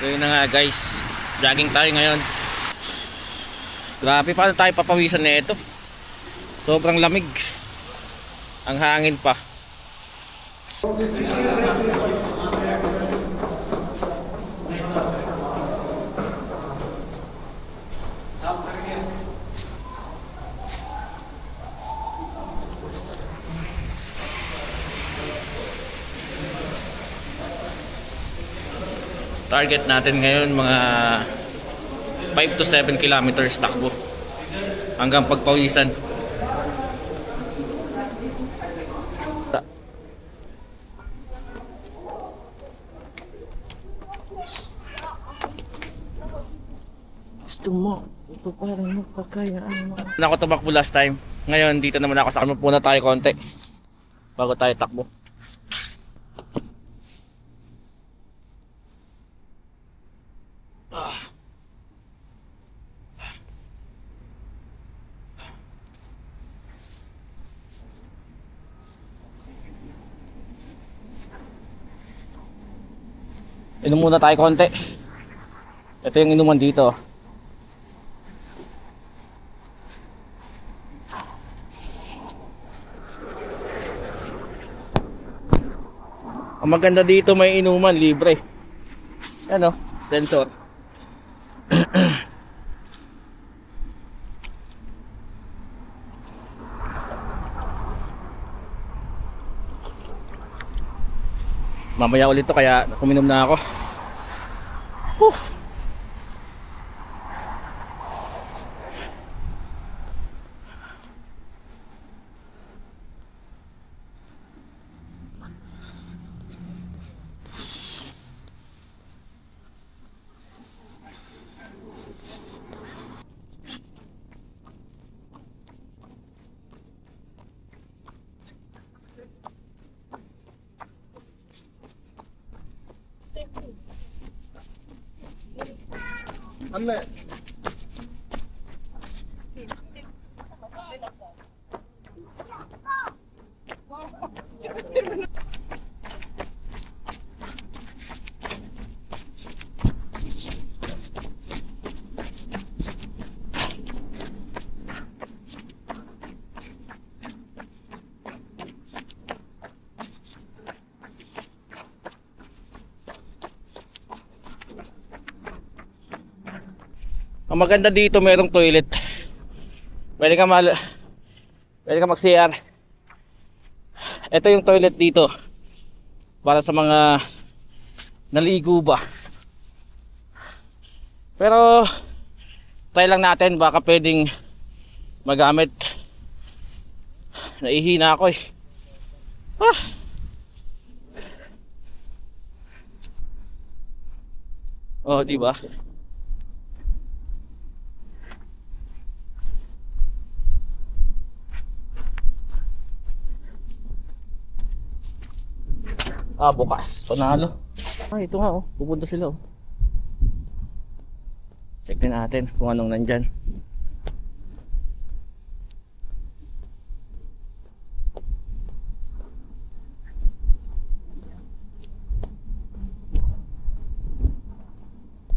So yun na nga guys, jogging tayo ngayon. Grabe, paano tayo papawisan na ito? Sobrang lamig. Ang hangin pa. Target natin ngayon mga 5 to 7 kilometers takbo hanggang pagpawisan. Gusto mo ito parang magpakayaan mo. Ako tumakbo last time. Ngayon dito naman ako, sa muna tayo konti bago tayo takbo. Inom muna tayo konti. Ito yung inuman dito. Ang maganda dito, may inuman libre. Ano, sensor. Mamaya ulit to kaya kuminom na ako. Amen. Ang maganda dito, mayroong toilet. Pwede ka mag-CR. Ito yung toilet dito para sa mga naligo ba. Pero try lang natin, baka pwedeng magamit. Naihina ako eh. Oh, di ba? Bukas, panalo. Ito nga oh, pupunta sila oh. Check din natin kung anong nandyan.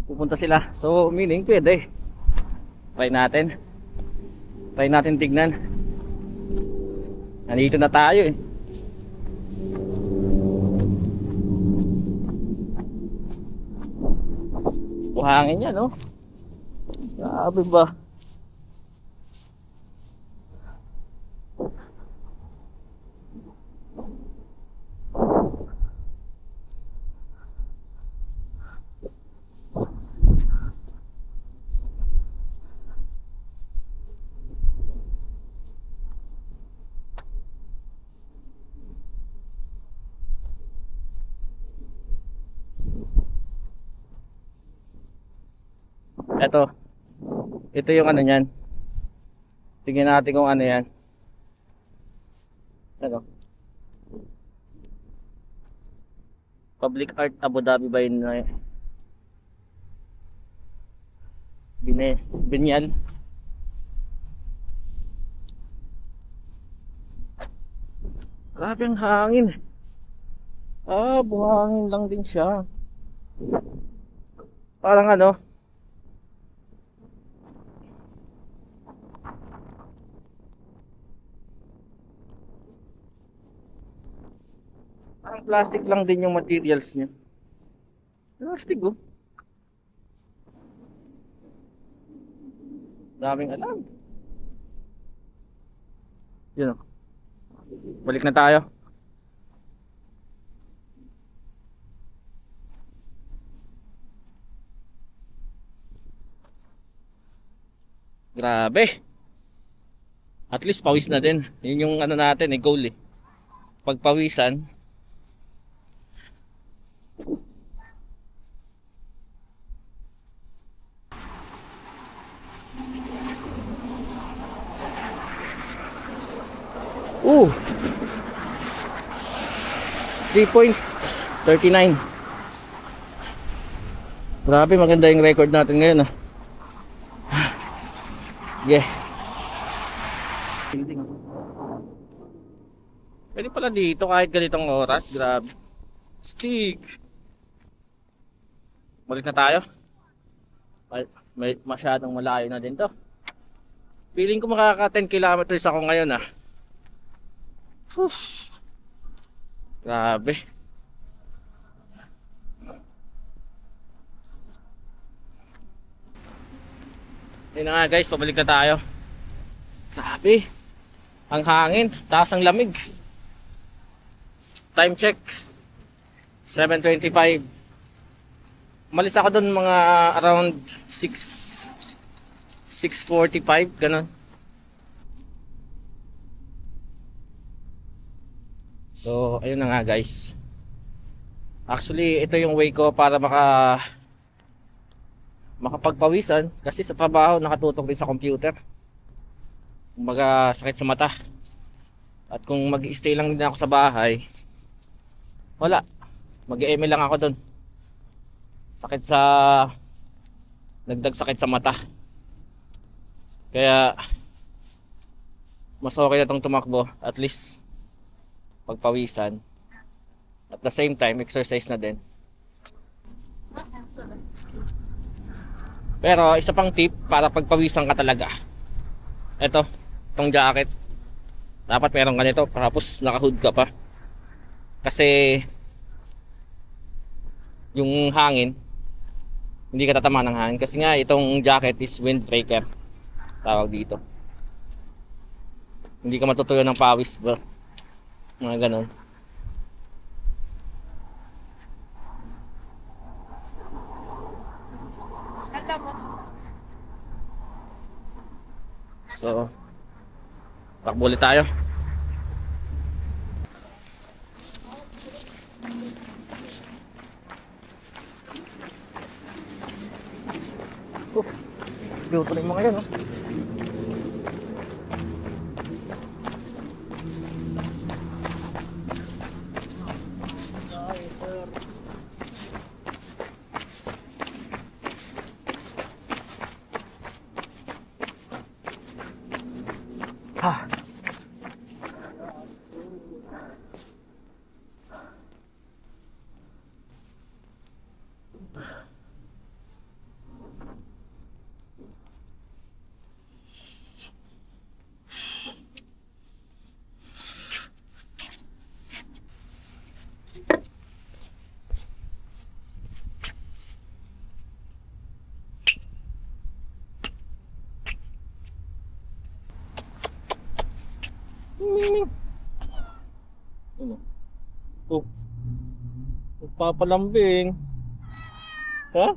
Pupunta sila, so meaning pwede. Try natin tignan. Nandito na tayo eh. Hangin yan, no? Grabe ba? Ito yung ano niyan. Tingnan natin kung ano yan. Ano? Public Art Abu Dhabi ba yun? Binyal. Grabe ang hangin. Buhangin lang din siya. Parang ano, parang plastic lang din yung materials niya. Plastic oh. Daming alam. Yun oh. Balik na tayo. Grabe. At least pawis na din. Yun yung ano natin eh, goal eh. Pagpawisan. Ooh. 3.39. Grabe, maganda yung record natin ngayon ah. Yeah. Pwede pala dito kahit ganitong oras. Grabe. Stick. Balik na tayo. May masyadong malayo na din to. Feeling ko makaka 10 kilometers ako ngayon ah. Whew. Grabe. Yun na nga guys, pabalik na tayo. Grabe. Ang hangin, taas ang lamig. Time check 7:25. Umalis ako doon mga around 6:45 ganun. So, ayun na nga guys. Actually, ito yung way ko para makapagpawisan kasi sa trabaho nakatutok din sa computer. Kumbaga sakit sa mata. At kung mag-stay lang din ako sa bahay, wala. Mag-email lang ako doon. Nagdag sakit sa mata. Kaya mas okay na itong tumakbo. At least pagpawisan. At the same time, exercise na din. Pero isa pang tip para pagpawisan ka talaga. Itong jacket. Dapat meron ganito tapos naka-hood ka pa. Kasi yung hangin, hindi ka tatama ng hangin. Kasi nga itong jacket is windbreaker. Tawag dito. Hindi ka matutuyo ng pawis bro. Mga ganon. So, takbo ulit tayo. Beautiful yung mga yan, no? Ha. Oh. Magpapalambing. Ha?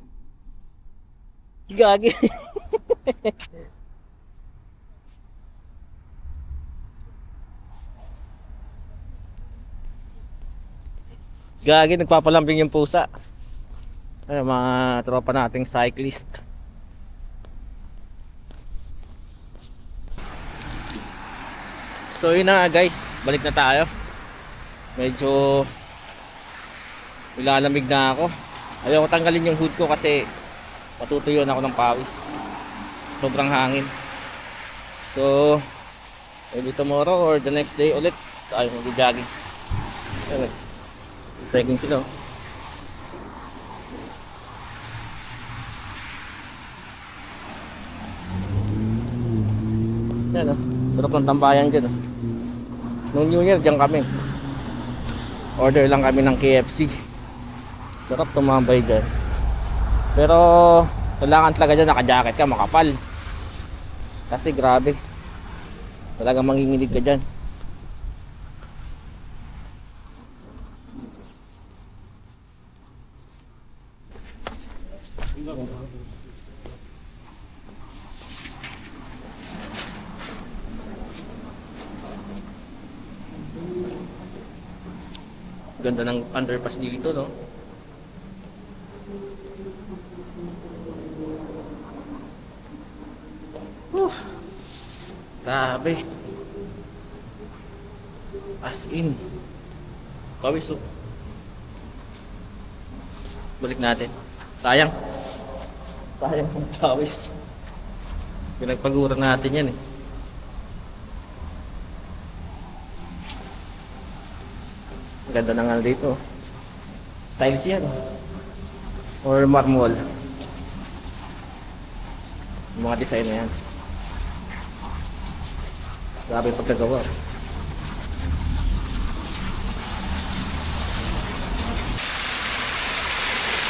Gagi. Gagi, nagpapalambing yung pusa. Ay, mga tropa nating cyclist. So yun na guys, balik na tayo. Medyo nilalamig na ako. Ayaw ko tanggalin yung hood ko kasi matutuyo na ako ng pawis. Sobrang hangin. So maybe tomorrow or the next day ulit tayo mag-jogging. Okay. Cycling sila. Yan o, sarap ng tambayan dyan o. Nung New Year dyan kami. Order lang kami ng KFC. Sarap tumambay dyan. Pero kailangan talaga dyan naka-jacket ka, makapal. Kasi grabe, talagang manginginig ka dyan. Ganda ng underpass dito, no? Grabe. As in. Pawis, oh. Balik natin. Sayang. Sayang ang pawis. Pinagpagura natin yan eh. Ganda na nga dito. Tiles yan. Or marmol. Yung mga design na yan. Grabe pagkagawa.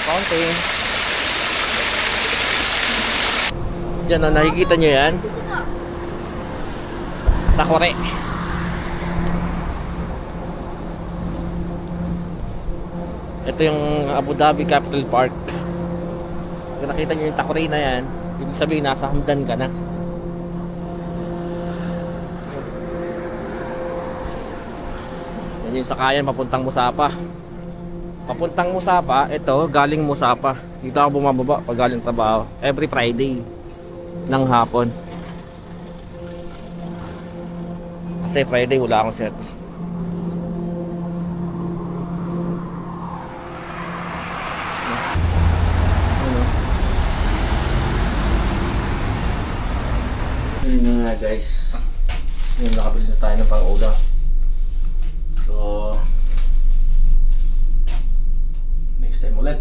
Fountain. Diyan na, nakikita nyo yan. Takore. Ito yung Abu Dhabi Capital Park. Kung nakita nyo yung takore na yan, ibig sabihin nasa Hamdan ka na. Yan yung sakayan papuntang Musapa. Papuntang Musapa, ito galing Musapa. Dito ako bumababa pag galing trabaho. Every Friday ng hapon. Kasi Friday wala akong service. Yun nga guys, yung nakabili na tayo ng pang-ulam. So next time ulit.